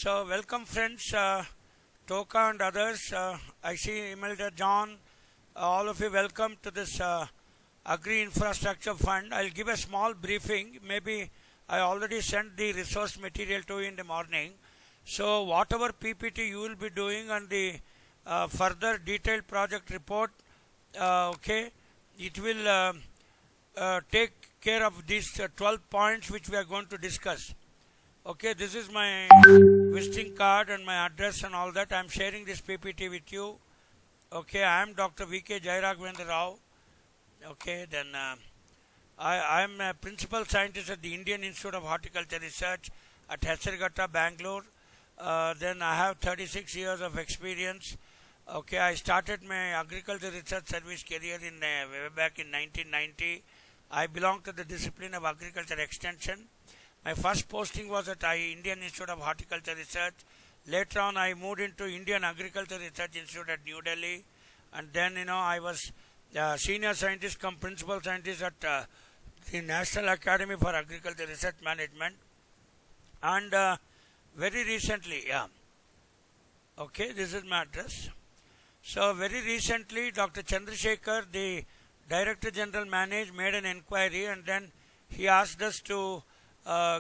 So welcome friends, Toka and others. I see Imelda, John, all of you welcome to this Agri Infrastructure Fund. I'll give a small briefing. Maybe I already sent the resource material to you in the morning. So whatever PPT you will be doing and the further detailed project report, it will take care of these 12 points which we are going to discuss. Okay, this is my visiting card and my address and all that. I am sharing this PPT with you. Okay, I am Dr. V.K. Jairaghavendra Rao. Okay, then I am a principal scientist at the Indian Institute of Horticulture Research at Hesarghatta, Bangalore. Then I have 36 years of experience. Okay, I started my agriculture research service career in way back in 1990. I belong to the discipline of agriculture extension. My first posting was at Indian Institute of Horticulture Research. Later on, I moved into Indian Agriculture Research Institute at New Delhi. And then, I was senior scientist come principal scientist at the National Academy for Agriculture Research Management. And very recently, this is my address. So, very recently, Dr. Chandrasekhar, the Director General Manage, made an inquiry and then he asked us to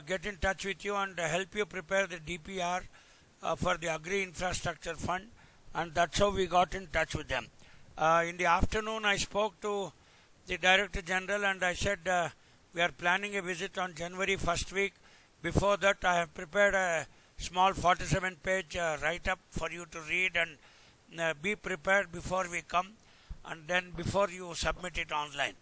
get in touch with you and help you prepare the DPR for the Agri Infrastructure Fund, and that's how we got in touch with them. In the afternoon, I spoke to the Director General and I said we are planning a visit on January first week. Before that, I have prepared a small 47-page write-up for you to read and be prepared before we come and then before you submit it online.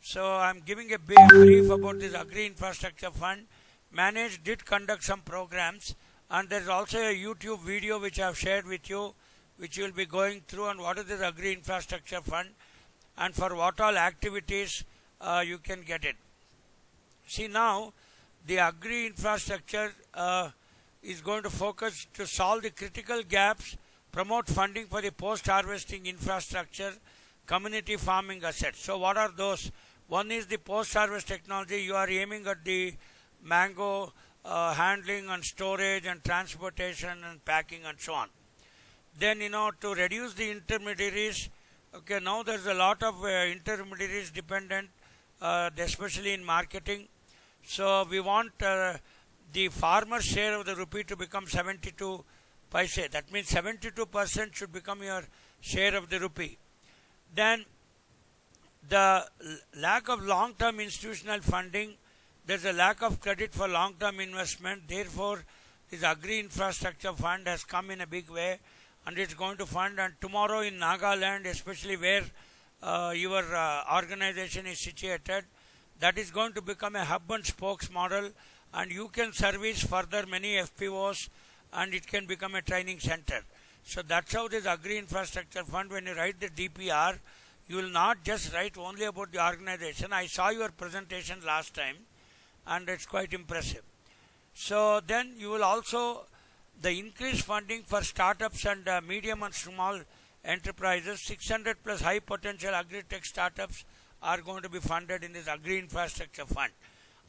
So I am giving a brief about this Agri Infrastructure Fund. Manage did conduct some programs and there is also a YouTube video which I have shared with you, which you will be going through on what is this Agri Infrastructure Fund and for what all activities you can get it. See, now the Agri Infrastructure is going to focus to solve the critical gaps, promote funding for the post-harvesting infrastructure, community farming assets. So what are those? One is the post-harvest technology. You are aiming at the mango handling and storage and transportation and packing and so on. Then, to reduce the intermediaries, okay, now there's a lot of intermediaries dependent, especially in marketing. So we want the farmer share of the rupee to become 72 paise. That means 72% should become your share of the rupee. Then the lack of long-term institutional funding, there's a lack of credit for long-term investment. Therefore, this Agri Infrastructure Fund has come in a big way and it's going to fund. And tomorrow in Nagaland, especially where your organization is situated, that is going to become a hub and spokes model and you can service further many FPOs and it can become a training center. So that's how this Agri Infrastructure Fund, when you write the DPR, you will not just write only about the organization. I saw your presentation last time and it's quite impressive. So then you will also, the increased funding for startups and medium and small enterprises, 600 plus high potential agri-tech startups are going to be funded in this Agri Infrastructure Fund.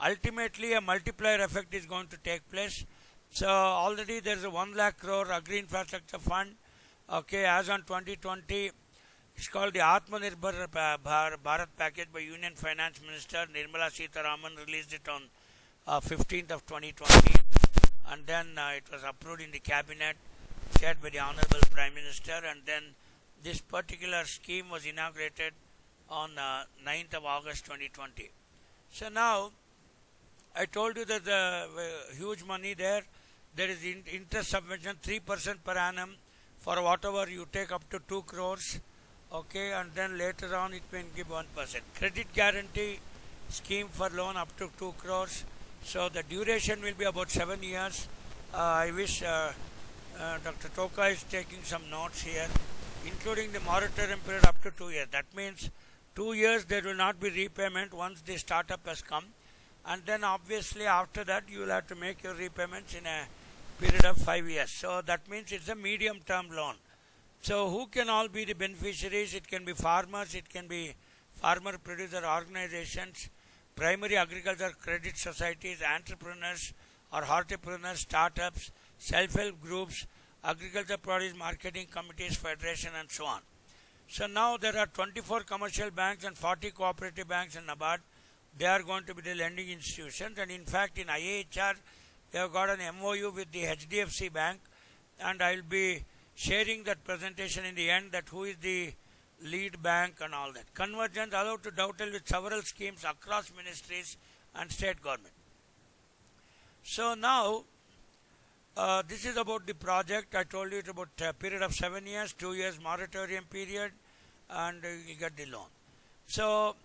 Ultimately, a multiplier effect is going to take place. So already there is a 1 lakh crore Agri Infrastructure Fund. Okay, as on 2020, it's called the Atmanirbhar Bharat package by Union Finance Minister Nirmala Sitharaman, released it on 15th of 2020 and then it was approved in the cabinet, shared by the Honorable Prime Minister, and then this particular scheme was inaugurated on 9th of August 2020. So now I told you that the huge money there is interest subvention 3% per annum for whatever you take up to 2 crores. Okay, and then later on it may give 1%. Credit guarantee scheme for loan up to 2 crores. So the duration will be about 7 years. I wish Dr. Toka is taking some notes here, including the moratorium period up to 2 years. That means 2 years there will not be repayment once the startup has come. And then obviously after that you will have to make your repayments in a period of 5 years. So that means it's a medium term loan. So who can all be the beneficiaries? It can be farmers, it can be farmer producer organizations, primary agriculture credit societies, entrepreneurs or hortipreneurs, startups, self-help groups, agriculture produce marketing committees, federation, and so on. So now there are 24 commercial banks and 40 cooperative banks in NABARD. They are going to be the lending institutions, and in fact in IAHR they have got an MOU with the HDFC Bank, and I will be sharing that presentation in the end, that who is the lead bank and all that. Convergence allowed to dovetail with several schemes across ministries and state government. So now this is about the project. I told you it's about a period of 7 years, 2 years moratorium period, and you get the loan. So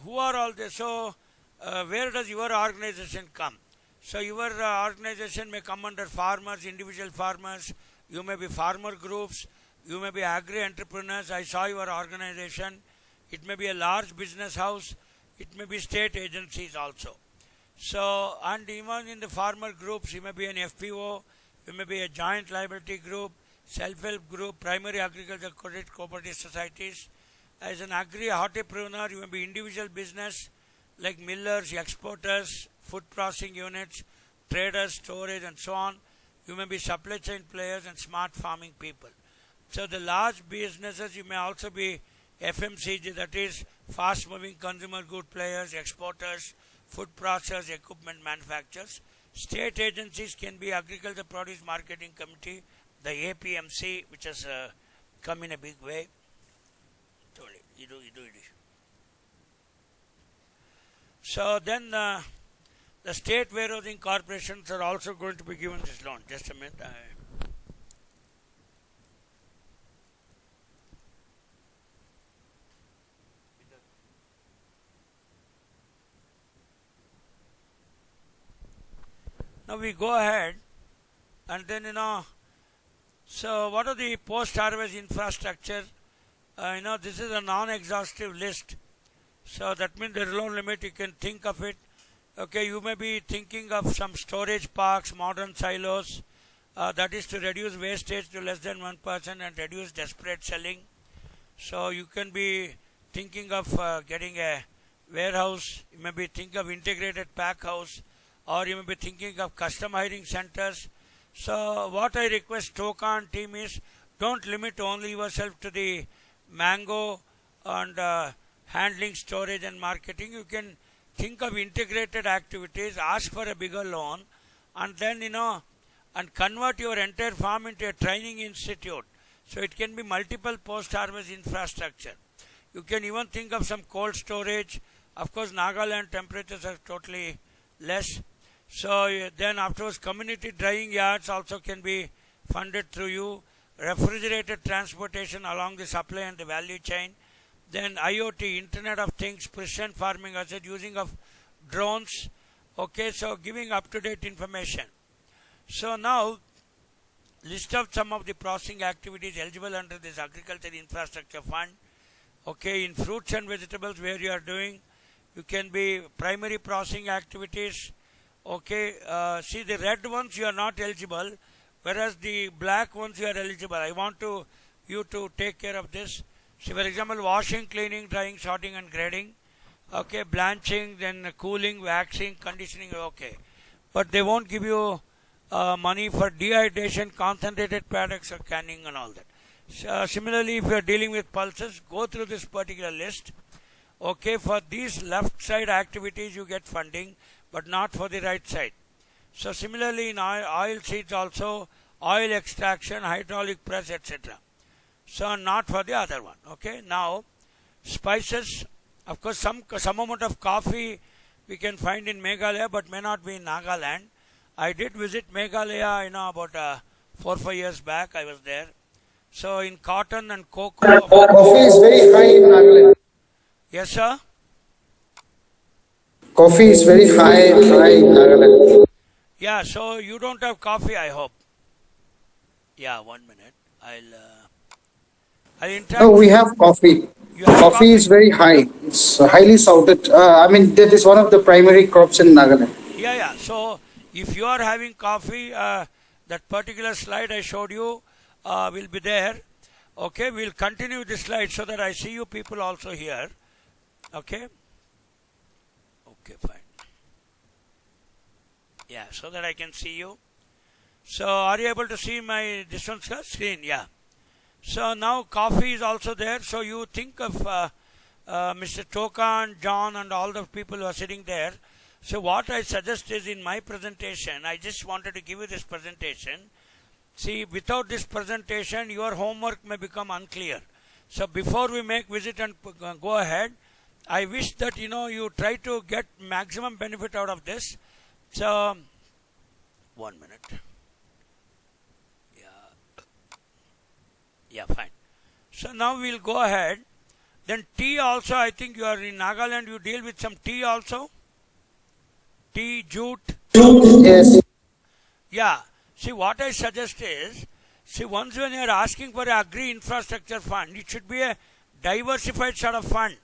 who are all this? So where does your organization come? So your organization may come under farmers, individual farmers. You may be farmer groups. You may be agri entrepreneurs. I saw your organization. It may be a large business house. It may be state agencies also. So, and even in the farmer groups, you may be an FPO, you may be a joint liability group, self-help group, primary agricultural credit cooperative societies. As an agri-hortipreneur, you may be individual business like millers, exporters, food processing units, traders, storage, and so on. You may be supply chain players and smart farming people. So the large businesses, you may also be FMCG, that is fast-moving consumer good players, exporters, food processors, equipment manufacturers. State agencies can be Agriculture Produce Marketing Committee, the APMC, which has come in a big way. You do it. So then the state warehousing corporations are also going to be given this loan. Just a minute. Now we go ahead and then so what are the post-harvest infrastructure? This is a non-exhaustive list. So that means there is no limit, you can think of it. Okay, you may be thinking of some storage parks, modern silos, that is to reduce wastage to less than 1% and reduce desperate selling. So you can be thinking of getting a warehouse, you may be thinking of integrated pack house, or you may be thinking of custom hiring centers. So what I request Tokan team is, don't limit only yourself to the mango and handling, storage and marketing. You can think of integrated activities, ask for a bigger loan, and then and convert your entire farm into a training institute. So it can be multiple post-harvest infrastructure. You can even think of some cold storage. Of course, Nagaland temperatures are totally less. So then afterwards, community drying yards also can be funded through you. Refrigerated transportation along the supply and the value chain. Then IoT, Internet of Things, precision farming asset, using of drones. Okay, so giving up-to-date information. So now, list of some of the processing activities eligible under this Agriculture Infrastructure Fund. Okay, in fruits and vegetables where you are doing, you can be primary processing activities. Okay, see the red ones you are not eligible, whereas the black ones you are eligible. I want you to take care of this. See, for example, washing, cleaning, drying, sorting and grading. Okay, blanching, then cooling, waxing, conditioning, okay. But they won't give you money for dehydration, concentrated products or canning and all that. So, similarly, if you are dealing with pulses, go through this particular list. Okay, for these left side activities you get funding, but not for the right side. So similarly in oil seeds also, oil extraction, hydraulic press, etc. So not for the other one. Okay, now spices, of course some amount of coffee we can find in Meghalaya but may not be in Nagaland. I did visit Meghalaya, about 4 or 5 years back. I was there. So in cotton and cocoa. Coffee is very high in Nagaland. Yes, sir. Coffee is very high in Nagaland. Yeah, so you don't have coffee, I hope. Yeah, 1 minute. I'll interact. No, we have coffee. Coffee is very high. It's highly sought. That is one of the primary crops in Nagaland. Yeah. So if you are having coffee, that particular slide I showed you will be there. Okay, we'll continue this slide so that I see you people also here. Okay. Okay, fine. Yeah, so that I can see you. So are you able to see my this one's screen? Yeah. So now coffee is also there. So you think of Mr. Tokan, John, and all the people who are sitting there. So what I suggest is in my presentation, I just wanted to give you this presentation. See, without this presentation, your homework may become unclear. So before we make visit and go ahead, I wish that you try to get maximum benefit out of this. So 1 minute. Yeah, fine. So now we'll go ahead. Then tea also, I think you are in Nagaland, you deal with some tea also. Tea, jute. Yes. Yeah. See, what I suggest is, see, once when you are asking for an agri-infrastructure fund, it should be a diversified sort of fund.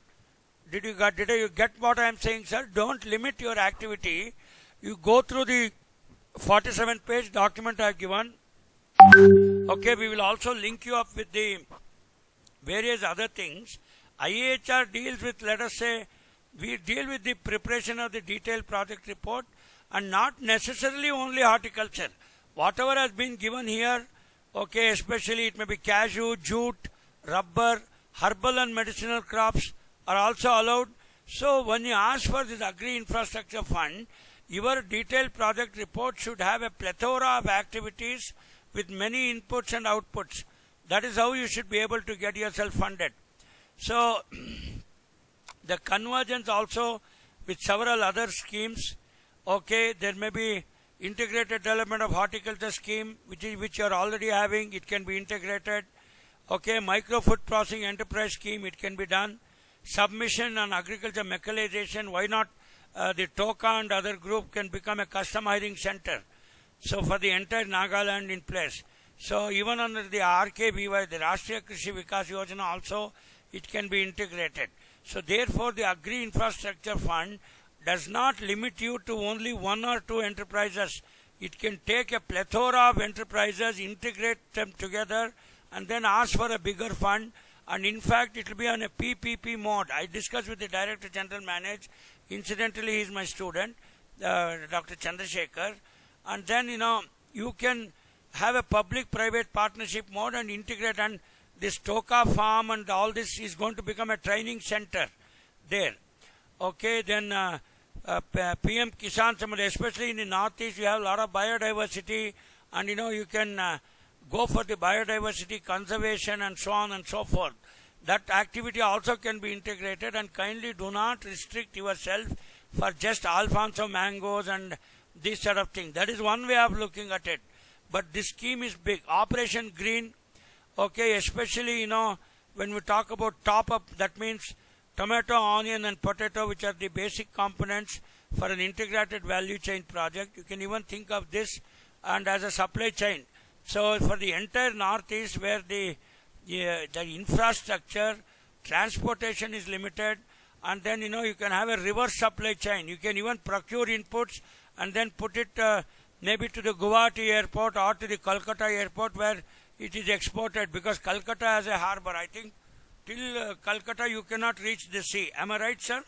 Did you get what I am saying, sir? Don't limit your activity. You go through the 47-page document I have given. Okay, we will also link you up with the various other things. IAHR deals with, let us say, we deal with the preparation of the detailed project report and not necessarily only horticulture. Whatever has been given here, okay, especially it may be cashew, jute, rubber, herbal and medicinal crops are also allowed. So when you ask for this agri-infrastructure fund, your detailed project report should have a plethora of activities with many inputs and outputs. That is how you should be able to get yourself funded. So the convergence also with several other schemes. Okay, there may be integrated development of horticulture scheme, which you are already having. It can be integrated. Okay, micro food processing enterprise scheme, it can be done. Submission on agriculture mechanization, why not the TOCA and other group can become a custom hiring center. So for the entire Nagaland in place. So even under the RKBY, the Rashtriya Krishi Vikas Yojana also, it can be integrated. So therefore the Agri Infrastructure Fund does not limit you to only one or two enterprises. It can take a plethora of enterprises, integrate them together and then ask for a bigger fund. And in fact, it will be on a PPP mode. I discussed with the Director General Manager. Incidentally, he is my student, Dr. Chandrasekhar. And then, you can have a public-private partnership mode and integrate. And this TOCA farm and all this is going to become a training center there. Okay, then PM Kisan Samad, especially in the Northeast, you have a lot of biodiversity. And, you can go for the biodiversity conservation and so on and so forth. That activity also can be integrated, and kindly do not restrict yourself for just Alfonso mangoes and this sort of thing. That is one way of looking at it. But this scheme is big. Operation Green, okay, especially, when we talk about top up, that means tomato, onion and potato, which are the basic components for an integrated value chain project. You can even think of this and as a supply chain. So for the entire Northeast, where the infrastructure, transportation is limited, and then you can have a reverse supply chain. You can even procure inputs and then put it maybe to the Guwahati airport or to the Kolkata airport where it is exported, because Kolkata has a harbor. I think till Kolkata you cannot reach the sea. Am I right, sir?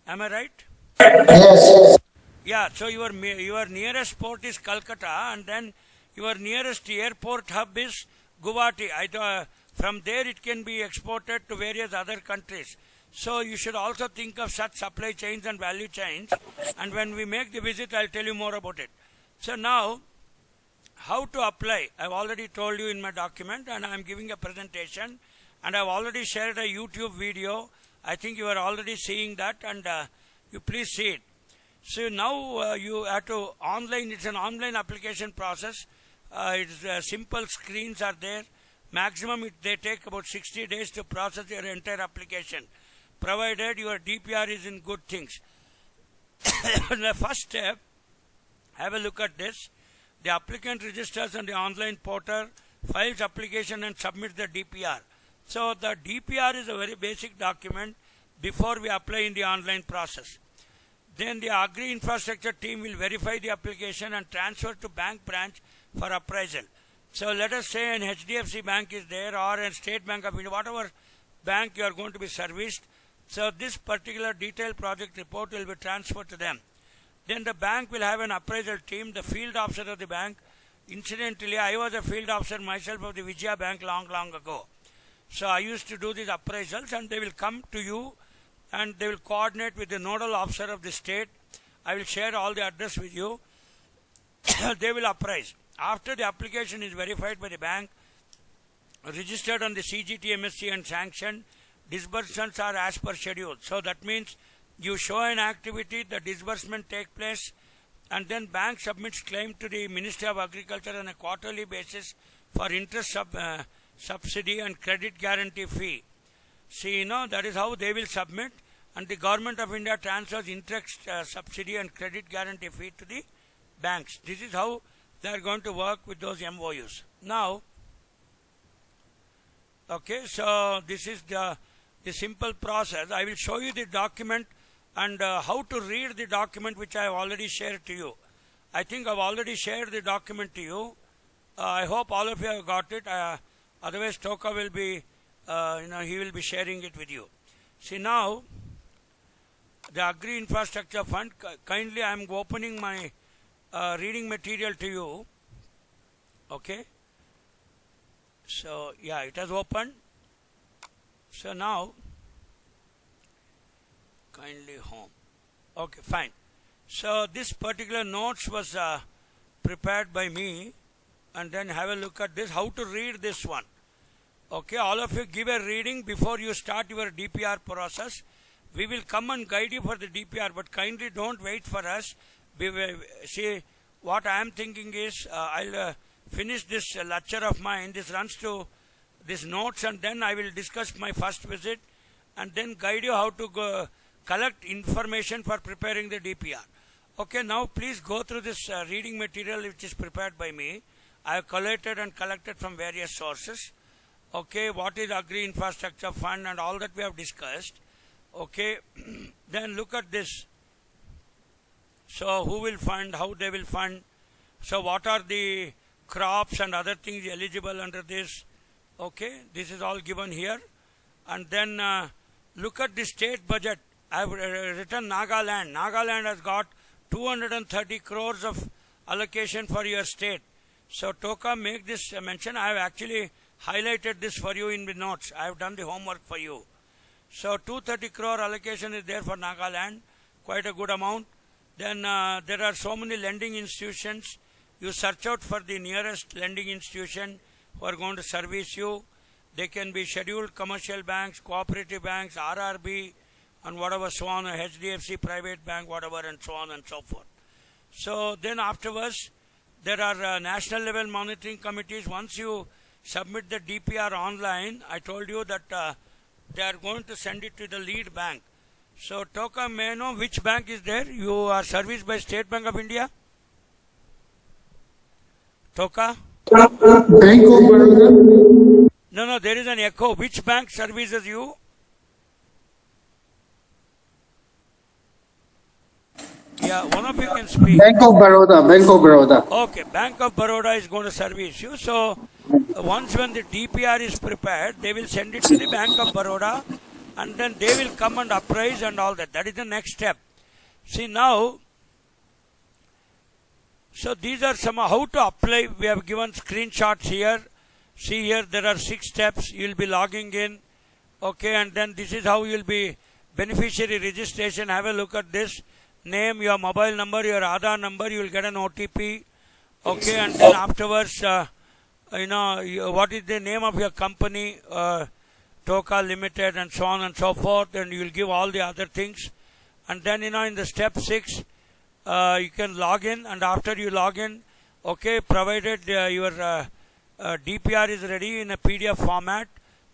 Am I right? Yes. Yeah. So your nearest port is Kolkata, and then your nearest airport hub is Guwahati. From there it can be exported to various other countries. So you should also think of such supply chains and value chains. And when we make the visit, I'll tell you more about it. So now, how to apply? I've already told you in my document, and I'm giving a presentation. And I've already shared a YouTube video. I think you are already seeing that, and you please see it. So now you have to online. It's an online application process. It's simple screens are there. Maximum they take about 60 days to process your entire application, provided your DPR is in good things. The first step, have a look at this. The applicant registers on the online portal, files application and submits the DPR. So the DPR is a very basic document before we apply in the online process. Then the Agri Infrastructure team will verify the application and transfer to bank branch for appraisal. So let us say an HDFC bank is there, or a State Bank of India, whatever bank you are going to be serviced. So this particular detailed project report will be transferred to them. Then the bank will have an appraisal team. The field officer of the bank Incidentally, I was a field officer myself of the Vijaya Bank long ago. So I used to do these appraisals, and they will come to you and they will coordinate with the nodal officer of the state. I will share all the address with you. They will appraise. After the application is verified by the bank, registered on the CGT, MSC and sanctioned, disbursements are as per schedule. So that means you show an activity, the disbursement take place, and then bank submits claim to the Ministry of Agriculture on a quarterly basis for interest subsidy and credit guarantee fee. See, that is how they will submit, and the Government of India transfers interest subsidy and credit guarantee fee to the banks. This is how they are going to work with those MOUs. Now, okay, so this is the simple process. I will show you the document and how to read the document which I have already shared to you. I think I have already shared the document to you. I hope all of you have got it. Otherwise, Toka will be, he will be sharing it with you. See now, the Agri Infrastructure Fund, kindly I am opening my reading material to you. Okay. So, yeah, it has opened. So now, kindly home. Okay, fine. So this particular notes was prepared by me, and then have a look at this, how to read this one. Okay, all of you give a reading before you start your DPR process. We will come and guide you for the DPR, but kindly don't wait for us. See, what I am thinking is, I'll finish this lecture of mine. This runs to this notes, and then I will discuss my first visit, and then guide you how to go collect information for preparing the DPR. Okay, now please go through this reading material which is prepared by me. I have collated and collected from various sources. Okay, what is Agri Infrastructure Fund and all that we have discussed. Okay, then look at this. So who will fund, how they will fund. So what are the crops and other things eligible under this. Okay, this is all given here. And then look at the state budget. I have written Nagaland. Nagaland has got 230 crores of allocation for your state. So Toka, make this mention. I have actually highlighted this for you in the notes. I have done the homework for you. So 230 crore allocation is there for Nagaland, quite a good amount. Then there are so many lending institutions. You search out for the nearest lending institution who are going to service you. They can be scheduled commercial banks, cooperative banks, RRB, and whatever, so on, HDFC private bank, whatever, and so on and so forth. So then afterwards, there are national level monitoring committees. Once you submit the DPR online, I told you that they are going to send it to the lead bank. So Toka, may I know which bank is there? You are serviced by State Bank of India? Toka? Bank of Baroda. No, there is an echo. Which bank services you? Yeah, one of you can speak. Bank of Baroda. Bank of Baroda. Okay, Bank of Baroda is going to service you. So, once when the DPR is prepared, they will send it to the Bank of Baroda, and then they will come and appraise and all that. That is the next step. See now, so these are some how to apply. We have given screenshots here. See here, there are 6 steps. You will be logging in. Okay, and then this is how you will be beneficiary registration. Have a look at this. Name, your mobile number, your Aadhaar number, you will get an OTP. Okay, and then afterwards, what is the name of your company, Toka Limited, and so on and so forth, and you will give all the other things. And then, in the step 6, you can log in, and after you log in, okay, provided your DPR is ready in a PDF format,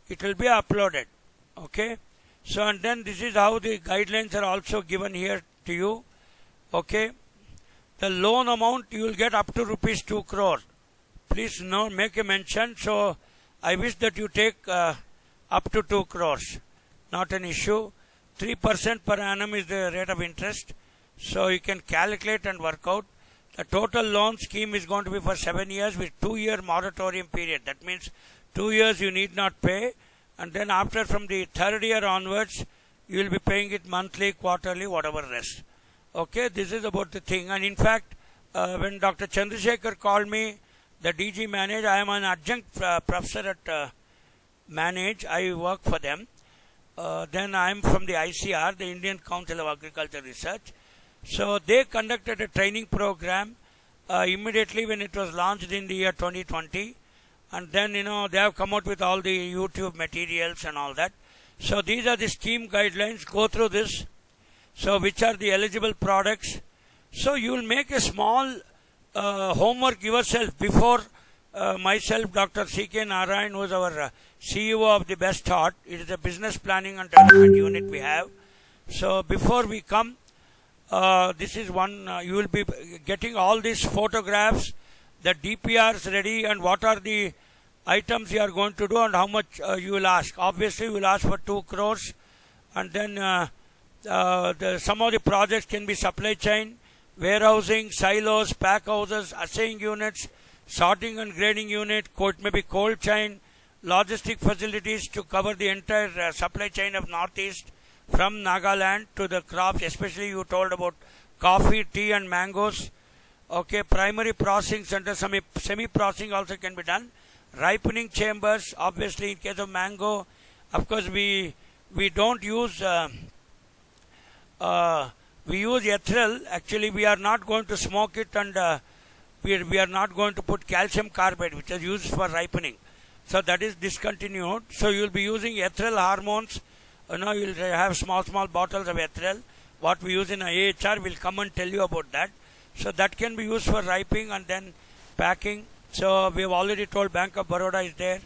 it will be uploaded. Okay, so and then this is how the guidelines are also given here to you. Okay, the loan amount you will get up to rupees 2 crore. Please make a mention. So I wish that you take up to 2 crores. Not an issue. 3% per annum is the rate of interest. So you can calculate and work out. The total loan scheme is going to be for 7 years with 2-year moratorium period. That means 2 years you need not pay, and then after from the 3rd year onwards you will be paying it monthly, quarterly, whatever rest. Okay, this is about the thing. And in fact, when Dr. Chandrasekhar called me the DG Manage. I am an adjunct professor at Manage. I work for them. Then I am from the ICR, the Indian Council of Agriculture Research. So they conducted a training program immediately when it was launched in the year 2020. And then, they have come out with all the YouTube materials and all that. So these are the scheme guidelines. Go through this. So which are the eligible products? So you will make a small homework yourself before myself, Dr. C.K. Narayan, who is our CEO of the Best Thought. It is a business planning and development unit we have. So before we come, this is one, you will be getting all these photographs, the DPRs ready, and what are the items you are going to do and how much you will ask. Obviously, you will ask for 2 crores, and then some of the projects can be supply chain, warehousing, silos, pack houses, assaying units, sorting and grading unit, maybe cold chain, logistic facilities to cover the entire supply chain of Northeast from Nagaland to the crops, especially you told about coffee, tea and mangoes. Okay, primary processing center, semi-processing also can be done. Ripening chambers, obviously in case of mango, of course we don't use, we use ethyl. Actually we are not going to smoke it, and we are not going to put calcium carbide, which is used for ripening. So that is discontinued. So you will be using ethyl hormones. You will have small bottles of ethyl. What we use in AHR, will come and tell you about that. So that can be used for ripening and then packing. So we have already told Bank of Baroda is there.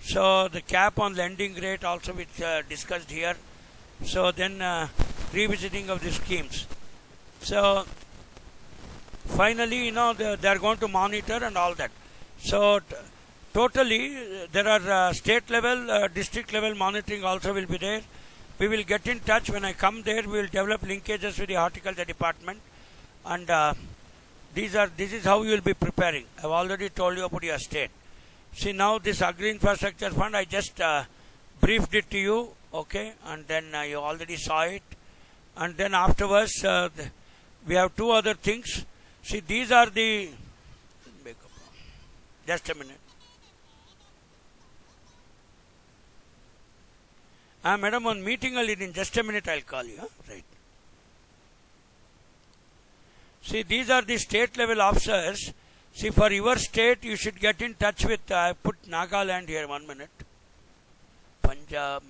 So the cap on lending rate also which discussed here. So then revisiting of the schemes. So finally, they are going to monitor and all that. So totally there are state level, district level monitoring also will be there. We will get in touch when I come there. We will develop linkages with the horticulture department, and this is how you will be preparing. I have already told you about your state. See, now this Agri Infrastructure Fund, I just briefed it to you, okay, and then you already saw it. And then afterwards, we have 2 other things. See, these are the, just a minute. Madam, on meeting I'll in just a minute I'll call you. Huh? Right. See, these are the state level officers. See, for your state, you should get in touch with, I put Nagaland here, 1 minute. Punjab,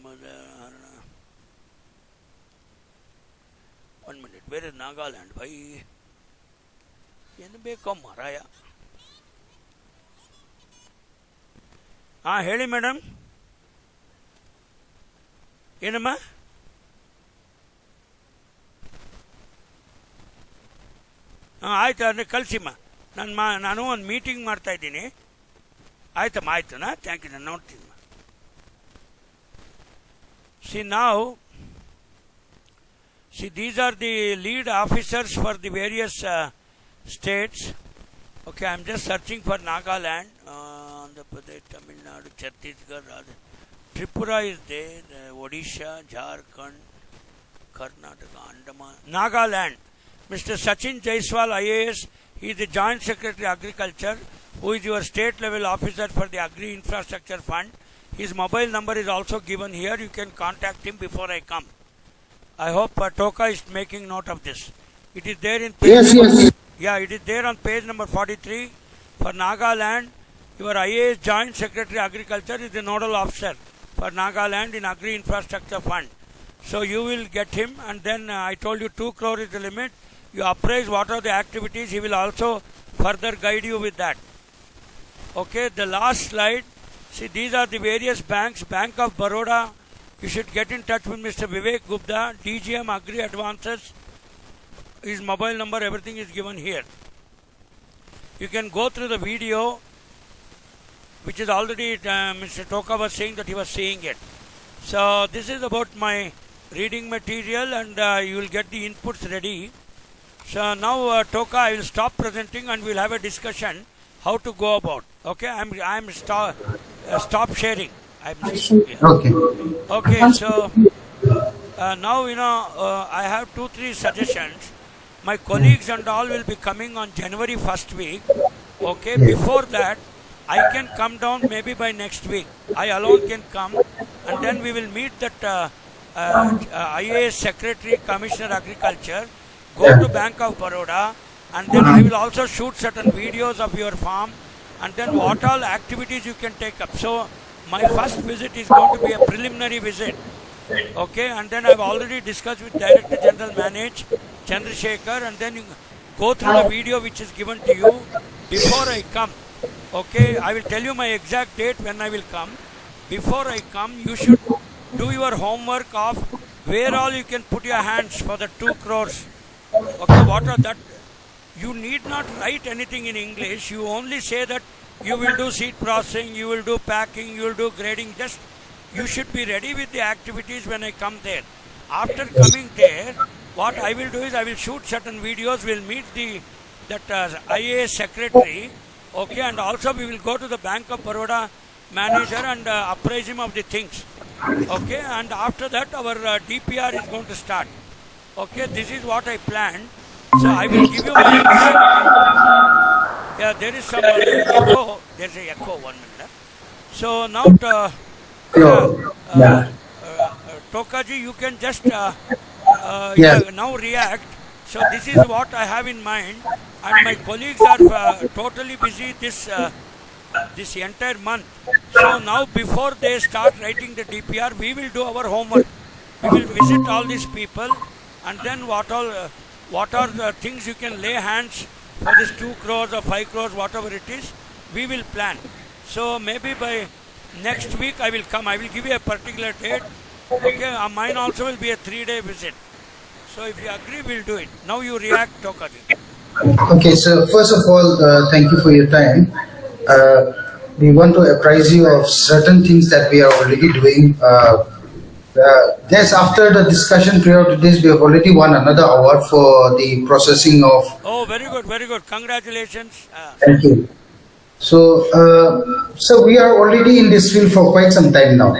1 minute. Where is Nagaland? Bhai? Yenbeko Maraya. Heli madam? ಏನಮ್ಮ ಆಯ್ತು, ಅಂದರೆ ಕಳಿಸಿಮ್ಮ. ನಾನು ಒಂದು meeting ಮಾಡ್ತಾ ಇದ್ದೀನಿ. ಆಯ್ತಮ್ಮ, ಆಯ್ತುನಾ, thank you, ನಾನು ನೋಡ್ತೀನಿ. See, these are the lead officers for the various states. Okay, I'm just searching for Nagaland, Andhra Pradesh, Tamil Nadu, Chhattisgarh, Tripura is there, Odisha, Jharkhand, Karnataka, Andaman, Nagaland. Mr. Sachin Jaiswal, IAS, he is the Joint Secretary Agriculture, who is your state level officer for the Agri Infrastructure Fund. His mobile number is also given here. You can contact him before I come. I hope Toka is making note of this. It is there in page Yes. Yeah, it is there on page number 43 for Nagaland. Your IAS Joint Secretary Agriculture is the nodal officer for Nagaland in Agri Infrastructure Fund. So you will get him, and then I told you 2 crore is the limit. You appraise what are the activities. He will also further guide you with that. Okay, the last slide. See, these are the various banks. Bank of Baroda, you should get in touch with Mr. Vivek Gupta, DGM Agri Advances. His mobile number, everything is given here. You can go through the video, which is already Mr. Toka was saying that he was seeing it. So this is about my reading material, and you will get the inputs ready. So now Toka, I will stop presenting and we will have a discussion how to go about. Okay, I'm stop sharing. Okay. Okay, so now I have 2-3 suggestions. My colleagues and all will be coming on January 1st week. Okay, before that I can come down maybe by next week. I alone can come, and then we will meet that IAS Secretary, Commissioner Agriculture, go to Bank of Baroda, and then I will also shoot certain videos of your farm, and then what all activities you can take up. So my first visit is going to be a preliminary visit. Okay, and then I've already discussed with Director General Manage Chandrasekhar, and then you go through the video which is given to you before I come. Okay, I will tell you my exact date when I will come. Before I come, you should do your homework of where all you can put your hands for the 2 crores. Okay, what are that? You need not write anything in English. You only say that you will do seed processing, you will do packing, you will do grading. Just you should be ready with the activities when I come there. After coming there, what I will do is I will shoot certain videos. We'll meet that IAS secretary. Okay, and also we will go to the Bank of Baroda manager and apprise him of the things. Okay, and after that our DPR is going to start. Okay, this is what I planned. So I will give you my exact. Yeah, there is some echo. There's an echo. 1 minute. So now, Tokaji, you can just now react. So this is what I have in mind, and my colleagues are totally busy this entire month. So now, before they start writing the DPR, we will do our homework. We will visit all these people, and then what are the things you can lay hands for this 2 crores or 5 crores, whatever it is, we will plan. So maybe by next week I will come. I will give you a particular date. Okay, mine also will be a 3-day visit. So if you agree, we'll do it. Now you react, Tokaji. Okay, so first of all, thank you for your time. We want to apprise you of certain things that we are already doing. Yes, after the discussion prior to this, we have already won another award for the processing of. Oh, very good, very good. Congratulations. Thank you. So, so we are already in this field for quite some time now.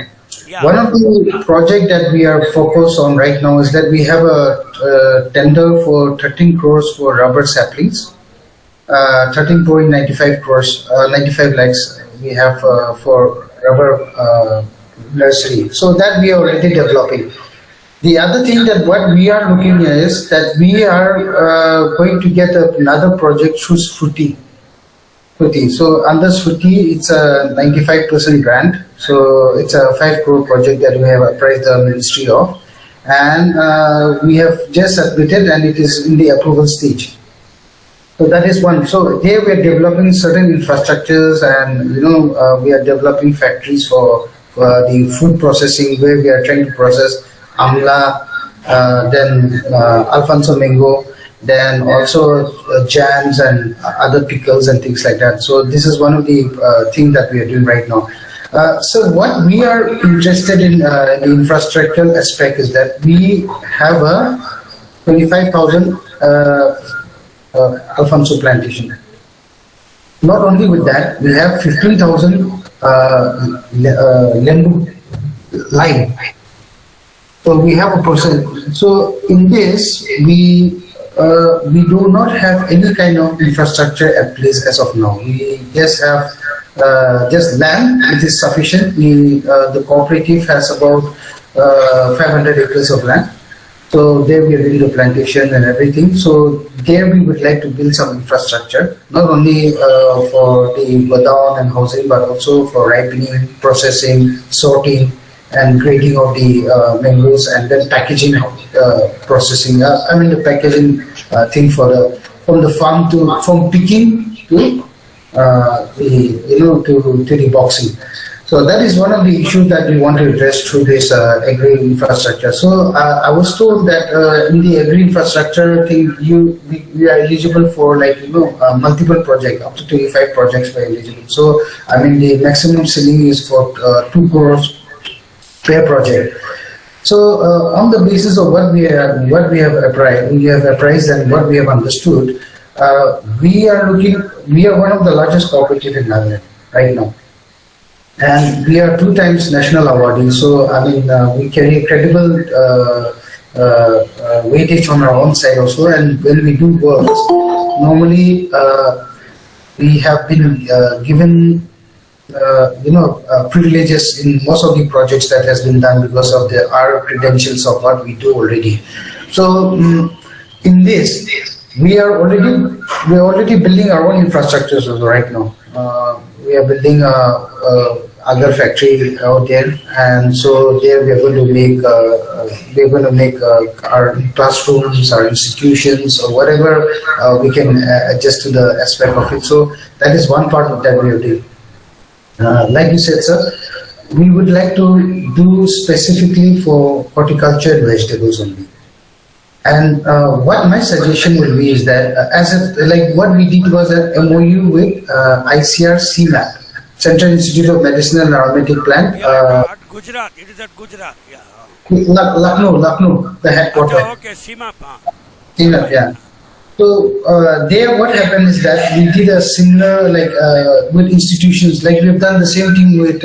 Yeah. One of the projects that we are focused on right now is that we have a tender for 13 crores for rubber saplings. 13.95 crores, 95 lakhs we have for rubber nursery. So that we are already developing. The other thing that what we are looking at is that we are going to get another project through SFUTI. So under SFUTI, it's a 95% grant. So it's a 5 crore project that we have apprised the ministry of, and we have just submitted, and it is in the approval stage. So that is one. So here we are developing certain infrastructures, and we are developing factories for the food processing, where we are trying to process amla, then Alfonso mango, then also jams and other pickles and things like that. So this is one of the things that we are doing right now. So what we are interested in the infrastructural aspect is that we have a 25,000 Alfonso plantation. Not only with that, we have 15,000 lembu lime. So we have a process. So in this, we do not have any kind of infrastructure at place as of now. We just have just land, which is sufficient. The cooperative has about 500 acres of land. So there we are doing the plantation and everything. So there we would like to build some infrastructure, not only for the godown and housing, but also for ripening, processing, sorting, and grading of the mangoes, and then packaging, processing. The packaging thing from the farm from picking to the boxing. So that is one of the issues that we want to address through this agri infrastructure. So I was told that in the agri infrastructure thing, we are eligible for multiple projects, up to 25 projects we are eligible. So the maximum ceiling is for 2 crores per project. So on the basis of what we have apprised and what we have understood, we are one of the largest cooperative in Nagaland right now. And we are 2 times national awardees, so we carry credible weightage on our own side also. And when we do work, normally we have been given privileges in most of the projects that has been done because of our credentials of what we do already. So in this, we are already building our own infrastructures right now. We are building a other factory out there, and so there we are going to make our classrooms, our institutions, or whatever we can adjust to the aspect of it. So that is one part of that we are doing. Like you said, sir, we would like to do specifically for horticulture and vegetables only. And what my suggestion will be is that, like what we did was an MOU with ICR CMAP, Central Institute of Medicine and Aromatic Plant, Yeah, at Gujarat. It is at Gujarat. Yeah. Lucknow, the headquarters. Okay, Simap. CMAP, yeah. So there, what happened is that we did a similar, like with institutions, like we've done the same thing with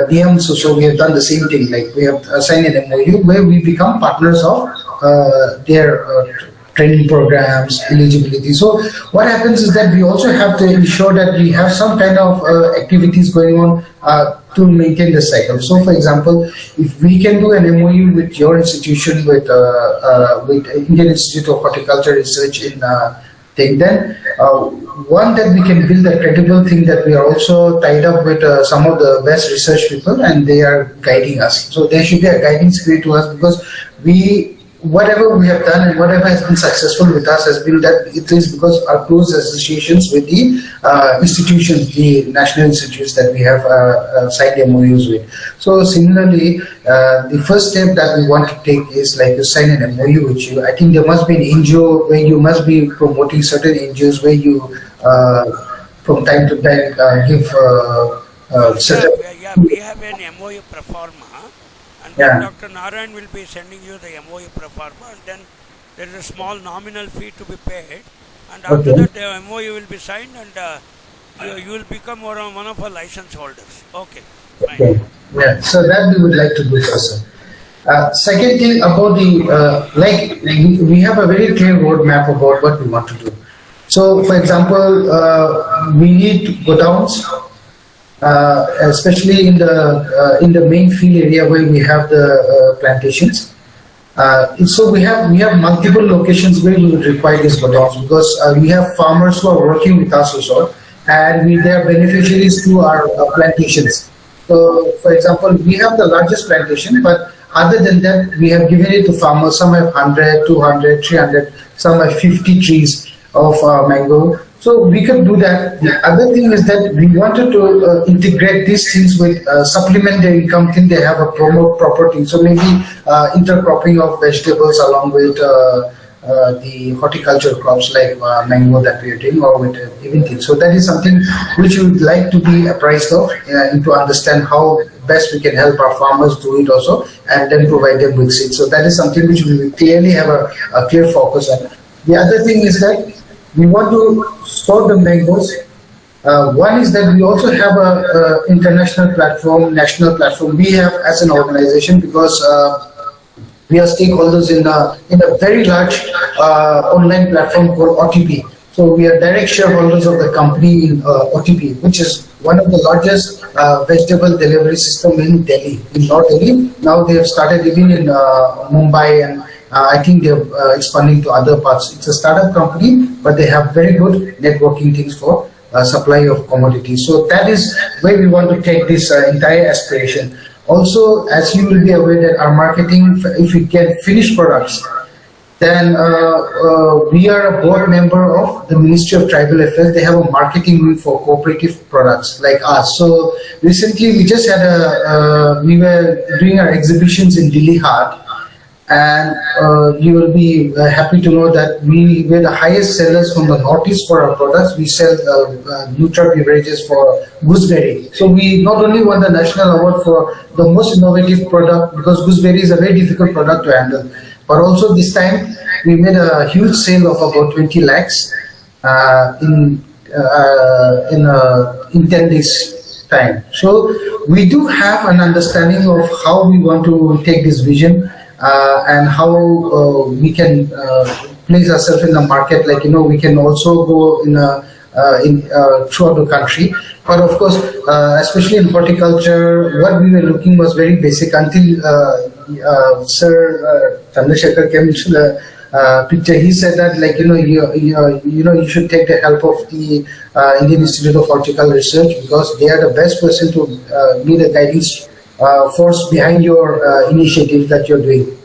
DMs. So we have done the same thing. Like we have signed an MOU where we become partners of their training programs, eligibility. So what happens is that we also have to ensure that we have some kind of activities going on to maintain the cycle. So, for example, if we can do an MOU with your institution, with Indian Institute of Horticulture Research in thing, then one, that we can build a credible thing that we are also tied up with some of the best research people and they are guiding us. So there should be a guiding spirit to us, because whatever we have done and whatever has been successful with us has been that it is because our close associations with the institutions, the national institutes that we have signed MOUs with. So similarly, the first step that we want to take is like to sign an MOU with you. I think there must be an NGO where you must be promoting certain NGOs where you from time to time give certain... Yeah, we have an MOU pro forma. And then Dr. Narayan will be sending you the MOU pro forma, and then there is a small nominal fee to be paid, and after that the MOU will be signed, and you will become one of our license holders. Okay, fine. Okay. Yeah, so that we would like to do first. Second thing about the we have a very clear roadmap about what we want to do. So, for example, we need godowns. Especially in the main field area where we have the plantations. So we have multiple locations where we would require these godowns, because we have farmers who are working with us also, and they are beneficiaries to our plantations. So, for example, we have the largest plantation, but other than that, we have given it to farmers. Some have 100, 200, 300, some have 50 trees of mango. So we could do that. The other thing is that we wanted to integrate these things with supplement their income thing. They have a proper thing. So maybe intercropping of vegetables along with the horticultural crops like mango that we are doing, or with even things. So that is something which we would like to be apprised of and to understand how best we can help our farmers do it also, and then provide them with seeds. So that is something which we will clearly have a clear focus on. The other thing is that we want to store the mangoes. One is that we also have a international platform, national platform. We have as an organization, because we are stakeholders in a very large online platform called OTP. So we are direct shareholders of the company in OTP, which is one of the largest vegetable delivery system in Delhi, in North Delhi. Now they have started even in Mumbai, and I think they're expanding to other parts. It's a startup company, but they have very good networking things for supply of commodities. So that is where we want to take this entire aspiration. Also, as you will be aware that our marketing, if we get finished products, then we are a board member of the Ministry of Tribal Affairs. They have a marketing wing for cooperative products like us. So recently we just had we were doing our exhibitions in Delhi Haat. And you will be happy to know that we were the highest sellers from the Northeast for our products. We sell Nutra beverages for gooseberry. So we not only won the national award for the most innovative product, because gooseberry is a very difficult product to handle, but also this time we made a huge sale of about 20 lakhs in 10 days time. So we do have an understanding of how we want to take this vision. And how we can place ourselves in the market. Like, we can also go in throughout the country. But of course, especially in horticulture, what we were looking was very basic until Sir Chandrasekhar came into the picture. He said that, like, you should take the help of the Indian Institute of Horticultural Research, because they are the best person to be the guiding force behind your initiative that you're doing.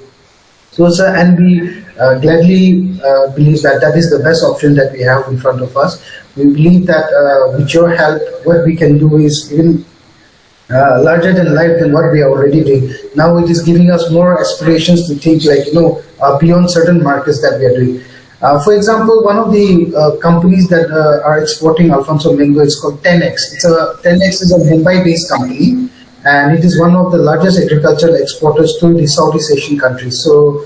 So, sir, and we gladly believe that that is the best option that we have in front of us. We believe that with your help, what we can do is even larger than life than what we are already doing. Now it is giving us more aspirations to think, like, beyond certain markets that we are doing. For example, one of the companies that are exporting Alfonso mango is called 10X. 10X is a Mumbai-based company, and it is one of the largest agricultural exporters to the Southeast Asian countries. So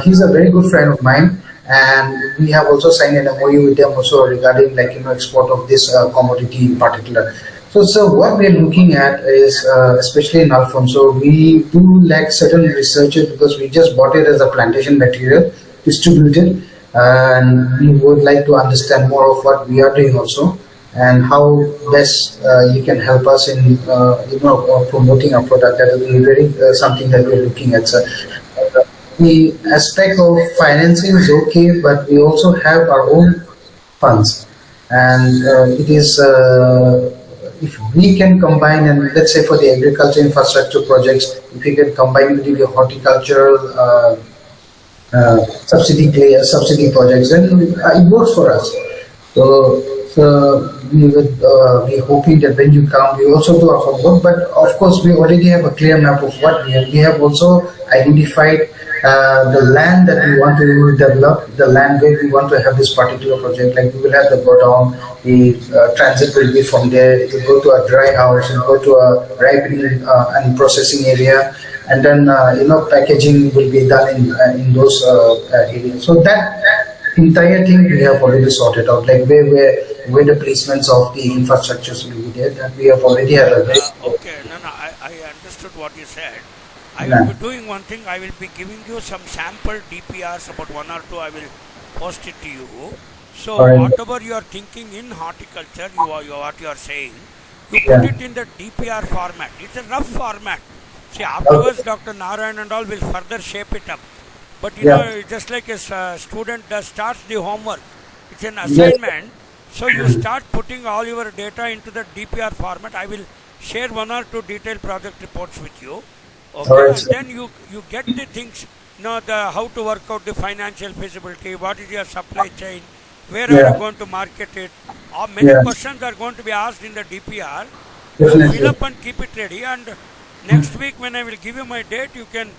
he's a very good friend of mine, and we have also signed an MOU with them also regarding, like, export of this commodity in particular. So what we are looking at is, especially in Alfonso, we do lack certain researchers, because we just bought it as a plantation material, distributed, and we would like to understand more of what we are doing also, and how best you can help us in promoting our product. That will be very something that we're looking at, sir. The aspect of financing is okay, but we also have our own funds, and it is if we can combine, and let's say for the agriculture infrastructure projects, if we can combine with the horticultural subsidy projects, then it works for us. So we would be hoping that when you come, we also do our homework. But of course, we already have a clear map of what we have. We have also identified the land that we want to develop, the land where we want to have this particular project. Like, we will have the godown, the transit will be from there, it will go to a dry house, it will go to a ripening and processing area, and then packaging will be done in those areas. So that entire thing we have already sorted out, like where the placements of the infrastructures will be there, and we have already had a very okay, I understood what you said. I will be doing one thing. I will be giving you some sample DPRs, about one or two. I will post it to you. So whatever you are thinking in horticulture, what you are saying, you put it in the DPR format. It's a rough format. See, afterwards, Dr. Narayan and all will further shape it up. But just like a student starts the homework, it's an assignment. So you start putting all your data into the DPR format. I will share one or two detailed project reports with you. Okay, and then you get the things, how to work out the financial feasibility, what is your supply chain, where are you going to market it. Many questions are going to be asked in the DPR. So fill up and keep it ready. And next week, when I will give you my date, you can.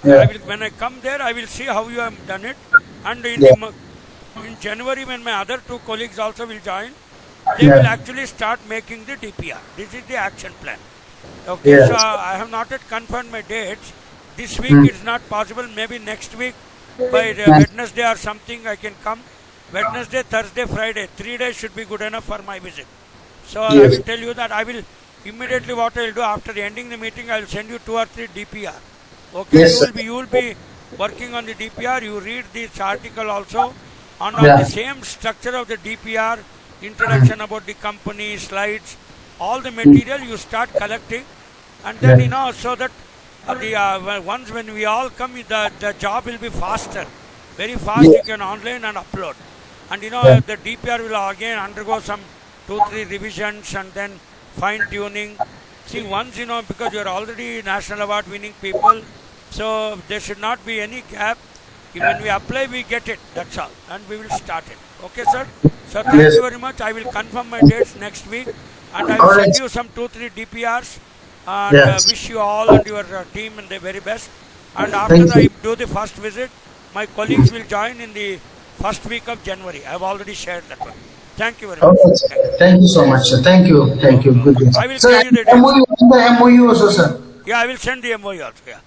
When I come there, I will see how you have done it. And in January, when my other two colleagues also will join, they will actually start making the DPR. This is the action plan. Okay, so I have not yet confirmed my dates. This week it's not possible. Maybe next week by Wednesday or something I can come. Wednesday, Thursday, Friday. 3 days should be good enough for my visit. So I will tell you that I will immediately, what I will do after ending the meeting, I will send you 2 or 3 DPR. Okay, you will be working on the DPR. You read this article also on the same structure of the DPR, introduction about the company, slides, all the material you start collecting, and then so that once when we all come, the job will be faster, very fast. You can online and upload, and the DPR will again undergo some 2-3 revisions and then fine tuning. See, once because you are already national award winning people, so there should not be any gap. When we apply, we get it. That's all, and we will start it. Okay, sir. So thank you very much. I will confirm my dates next week. And I will send you some 2-3 DPRs, and wish you all and your team and the very best. And after I do the first visit, my colleagues will join in the first week of January. I have already shared that one. Thank you very much. Thank you so much, sir. Thank you. Good. I will send you the MOU also, sir. Yeah, I will send the MOU also. Yeah.